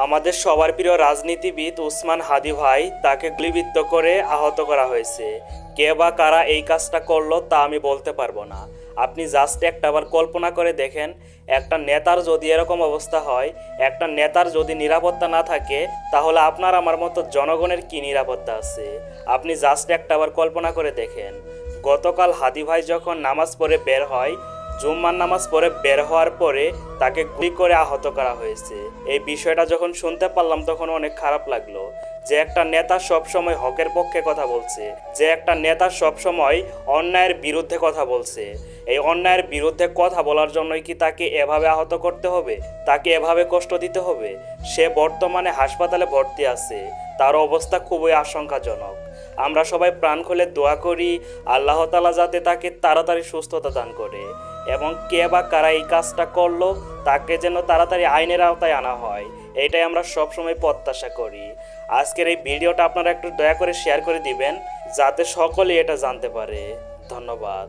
আমাদের সবার প্রিয় রাজনীতিবিদ উসমান হাদি ভাই তাকে গুলিবিদ্ধ করে আহত করা হয়েছে। কে বা কারা এই কাজটা করলো তা আমি বলতে পারবো না। আপনি জাস্ট একটাবার কল্পনা করে দেখেন, একটা নেতার যদি এরকম অবস্থা হয়, একটা নেতার যদি নিরাপত্তা না থাকে, তাহলে আপনার আমার মতো জনগণের কি নিরাপত্তা আছে? আপনি জাস্ট একটাবার কল্পনা করে দেখেন। গতকাল হাদি ভাই যখন নামাজ পড়ে বের হয়, জুম্মার নামাজ পড়ে বের হওয়ার পরে তাকে গুলি করে আহত করা হয়েছে। এই বিষয়টা যখন শুনতে পারলাম তখন অনেক খারাপ লাগলো, যে একটা নেতা সব সময় হকের পক্ষে কথা বলছে, যে একটা নেতা সব সময় অন্যায়ের বিরুদ্ধে কথা বলছে। এই অন্যায়ের বিরুদ্ধে কথা বলার জন্যই কি তাকে এভাবে আহত করতে হবে? তাকে এভাবে কষ্ট দিতে হবে? সে বর্তমানে হাসপাতালে ভর্তি আছে, তার অবস্থা খুবই আশঙ্কাজনক। আমরা সবাই প্রাণ খুলে দোয়া করি আল্লাহ তাআলা যাতে তাকে তাড়াতাড়ি সুস্থতা দান করে, এবং কে বা কারা এই কাজটা করলো তাকে যেন তাড়াতাড়ি আইনের আওতায় আনা হয়, এটাই আমরা সবসময় প্রত্যাশা করি। আজকের এই ভিডিওটা আপনারা একটু দয়া করে শেয়ার করে দিবেন, যাতে সকলেই এটা জানতে পারে। ধন্যবাদ।